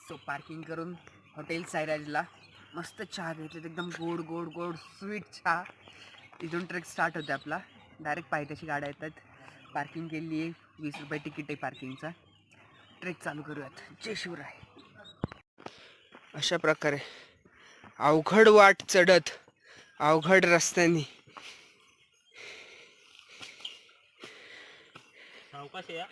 So parking करून hotel साईराजला मस्त चहा घेतली, एकदम गोड गोड गोड स्वीट चहा. इथून ट्रेक स्टार्ट होते आपला. डायरेक्ट पायथ्याशी गाड्या येतात. पार्किंग केली आहे, 20 रुपये तिकीट आहे पार्किंगचा. ट्रेक चालू करूयात. जय शिवराय. अशा प्रकारे अवघड वाट चढत अवघड रस्त्याने सावकाश या.